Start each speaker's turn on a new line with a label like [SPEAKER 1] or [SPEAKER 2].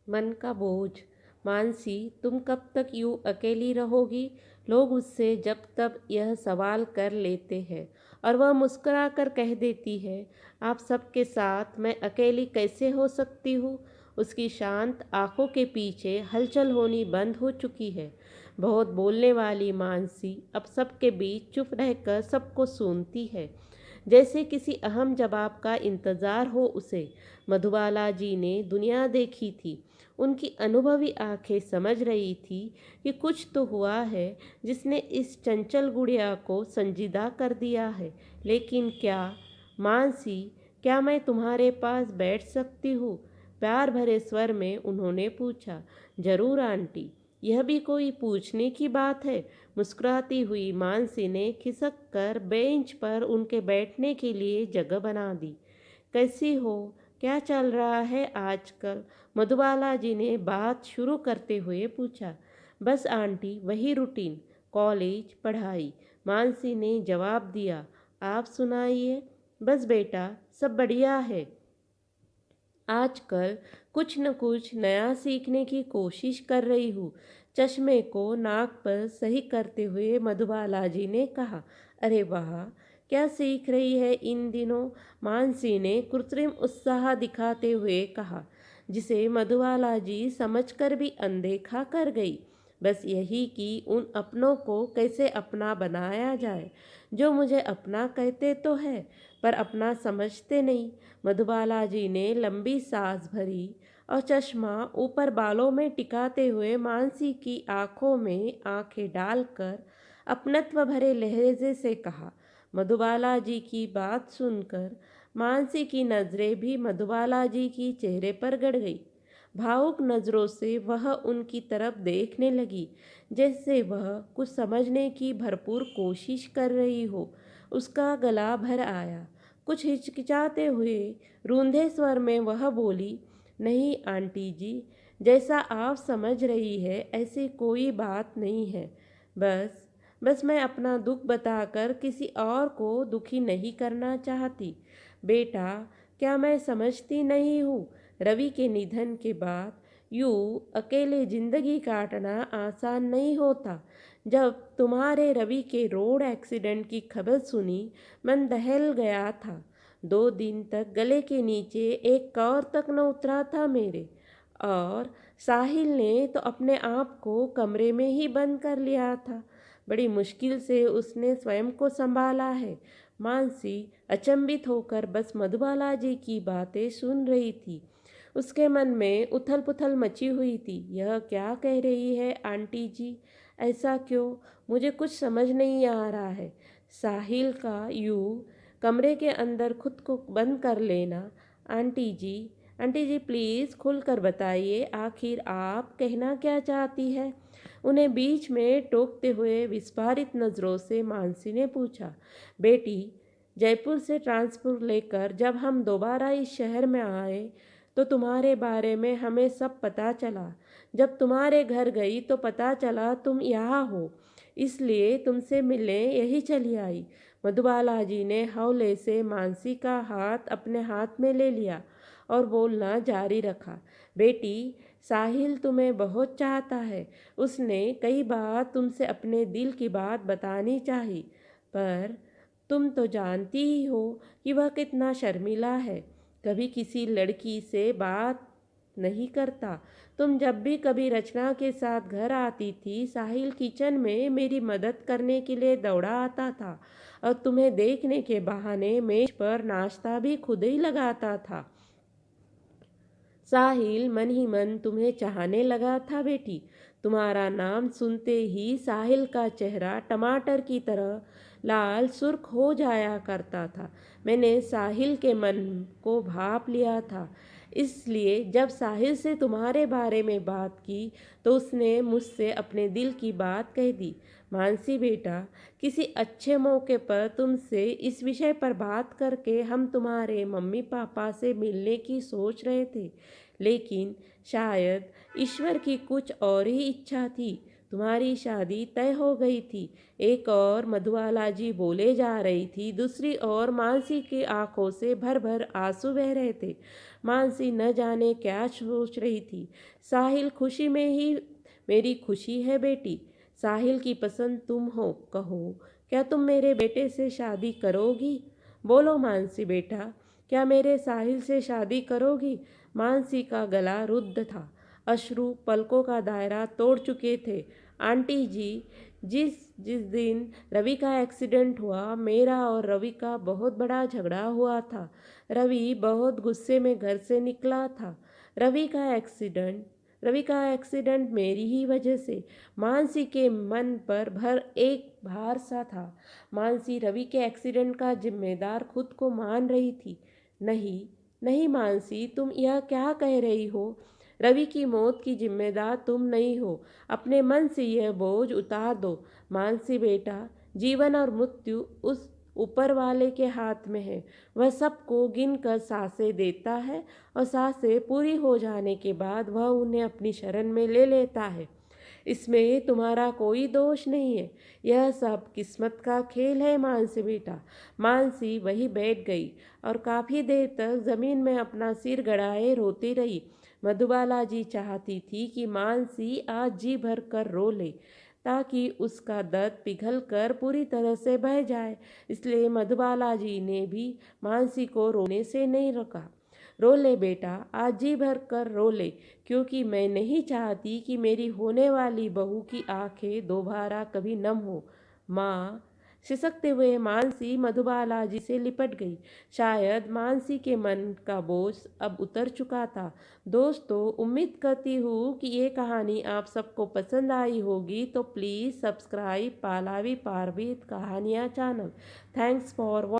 [SPEAKER 1] मन का बोझ। मानसी, तुम कब तक यूं अकेली रहोगी? लोग उससे जब तब यह सवाल कर लेते हैं और वह मुस्कुरा कर कह देती है, आप सबके साथ मैं अकेली कैसे हो सकती हूँ? उसकी शांत आंखों के पीछे हलचल होनी बंद हो चुकी है। बहुत बोलने वाली मानसी अब सबके बीच चुप रहकर सबको सुनती है, जैसे किसी अहम जवाब का इंतजार हो उसे। मधुबाला जी ने दुनिया देखी थी। उनकी अनुभवी आंखें समझ रही थी कि कुछ तो हुआ है जिसने इस चंचल गुड़िया को संजीदा कर दिया है। लेकिन क्या? मानसी, क्या मैं तुम्हारे पास बैठ सकती हूँ? प्यार भरे स्वर में उन्होंने पूछा। जरूर आंटी, यह भी कोई पूछने की बात है? मुस्कुराती हुई मानसी ने खिसक कर बेंच पर उनके बैठने के लिए जगह बना दी। कैसी हो? क्या चल रहा है आजकल? मधुबाला जी ने बात शुरू करते हुए पूछा। बस आंटी, वही रूटीन, कॉलेज, पढ़ाई, मानसी ने जवाब दिया। आप सुनाइए। बस बेटा, सब बढ़िया है। आजकल कुछ न कुछ नया सीखने की कोशिश कर रही हूँ। चश्मे को नाक पर सही करते हुए मधुबाला जी ने कहा। अरे वाह, क्या सीख रही है इन दिनों? मानसी ने कृत्रिम उत्साह दिखाते हुए कहा, जिसे मधुबाला जी समझकर भी अनदेखा कर गई। बस यही कि उन अपनों को कैसे अपना बनाया जाए, जो मुझे अपना कहते तो है पर अपना समझते नहीं। मधुबाला जी ने लंबी सांस भरी और चश्मा ऊपर बालों में टिकाते हुए मानसी की आंखों में आंखें डालकर अपनत्व भरे लहजे से कहा। मधुबाला जी की बात सुनकर मानसी की नजरें भी मधुबाला जी की चेहरे पर गड़ गई। भावुक नजरों से वह उनकी तरफ देखने लगी, जैसे वह कुछ समझने की भरपूर कोशिश कर रही हो। उसका गला भर आया। कुछ हिचकिचाते हुए रूंधे स्वर में वह बोली, नहीं आंटी जी, जैसा आप समझ रही है ऐसी कोई बात नहीं है। बस बस मैं अपना दुख बताकर किसी और को दुखी नहीं करना चाहती। बेटा, क्या मैं समझती नहीं हूँ? रवि के निधन के बाद यूँ अकेले जिंदगी काटना आसान नहीं होता। जब तुम्हारे रवि के रोड एक्सीडेंट की खबर सुनी, मन दहल गया था। 2 दिन तक गले के नीचे एक कौर तक न उतरा था मेरे। और साहिल ने तो अपने आप को कमरे में ही बंद कर लिया था। बड़ी मुश्किल से उसने स्वयं को संभाला है। मानसी अचंभित होकर बस मधुबाला जी की बातें सुन रही थी। उसके मन में उथल पुथल मची हुई थी। यह क्या कह रही है आंटी जी? ऐसा क्यों? मुझे कुछ समझ नहीं आ रहा है। साहिल का यूं कमरे के अंदर खुद को बंद कर लेना। आंटी जी, आंटी जी प्लीज़ खुलकर बताइए, आखिर आप कहना क्या चाहती है? उन्हें बीच में टोकते हुए विस्फारित नज़रों से मानसी ने पूछा। बेटी, जयपुर से ट्रांसफर लेकर जब हम दोबारा इस शहर में आए तो तुम्हारे बारे में हमें सब पता चला। जब तुम्हारे घर गई तो पता चला तुम यहाँ हो, इसलिए तुमसे मिलने यही चली आई। मधुबाला जी ने हौले से मानसी का हाथ अपने हाथ में ले लिया और बोलना जारी रखा। बेटी, साहिल तुम्हें बहुत चाहता है। उसने कई बार तुमसे अपने दिल की बात बतानी चाही, पर तुम तो जानती ही हो कि वह कितना शर्मीला है, कभी किसी लड़की से बात नहीं करता। तुम जब भी कभी रचना के साथ घर आती थी, साहिल किचन में मेरी मदद करने के लिए दौड़ा आता था और तुम्हें देखने के बहाने मेज पर नाश्ता भी खुद ही लगाता था। साहिल मन ही मन तुम्हें चाहने लगा था बेटी। तुम्हारा नाम सुनते ही साहिल का चेहरा टमाटर की तरह लाल सुर्ख हो जाया करता था। मैंने साहिल के मन को भाप लिया था, इसलिए जब साहिल से तुम्हारे बारे में बात की तो उसने मुझसे अपने दिल की बात कह दी। मानसी बेटा, किसी अच्छे मौके पर तुमसे इस विषय पर बात करके हम तुम्हारे मम्मी पापा से मिलने की सोच रहे थे, लेकिन शायद ईश्वर की कुछ और ही इच्छा थी। तुम्हारी शादी तय हो गई थी। एक और मधुबाला जी बोले जा रही थी, दूसरी ओर मानसी की आंखों से भर भर आंसू बह रहे थे। मानसी न जाने क्या सोच रही थी। साहिल खुशी में ही मेरी खुशी है बेटी। साहिल की पसंद तुम हो, कहो क्या तुम मेरे बेटे से शादी करोगी? बोलो मानसी बेटा, क्या मेरे साहिल से शादी करोगी? मानसी का गला रुद्ध था, अश्रु पलकों का दायरा तोड़ चुके थे। आंटी जी, जिस जिस दिन रवि का एक्सीडेंट हुआ, मेरा और रवि का बहुत बड़ा झगड़ा हुआ था। रवि बहुत गुस्से में घर से निकला था। रवि का एक्सीडेंट रवि का एक्सीडेंट मेरी ही वजह से। मानसी के मन पर भर एक भार सा था। मानसी रवि के एक्सीडेंट का जिम्मेदार खुद को मान रही थी। नहीं, नहीं मानसी, तुम यह क्या कह रही हो? रवि की मौत की जिम्मेदार तुम नहीं हो। अपने मन से यह बोझ उतार दो। मानसी बेटा, जीवन और मृत्यु उस ऊपर वाले के हाथ में है। वह सबको गिन कर सांसें देता है और सांसें पूरी हो जाने के बाद वह उन्हें अपनी शरण में ले लेता है। इसमें तुम्हारा कोई दोष नहीं है। यह सब किस्मत का खेल है मानसी बेटा। मानसी वहीं बैठ गई और काफ़ी देर तक ज़मीन में अपना सिर गड़ाए रोती रही। मधुबाला जी चाहती थी कि मानसी आज जी भर कर रो ले, ताकि उसका दर्द पिघल कर पूरी तरह से बह जाए। इसलिए मधुबाला जी ने भी मानसी को रोने से नहीं रोका। रो ले बेटा, आज जी भर कर रो ले, क्योंकि मैं नहीं चाहती कि मेरी होने वाली बहू की आंखें दोबारा कभी नम हो। माँ, सिसकते हुए मानसी मधुबाला जी से लिपट गई। शायद मानसी के मन का बोझ अब उतर चुका था। दोस्तों, उम्मीद करती हूँ कि ये कहानी आप सबको पसंद आई होगी, तो प्लीज़ सब्सक्राइब पालावी पारवीत कहानियाँ चैनल। Thanks for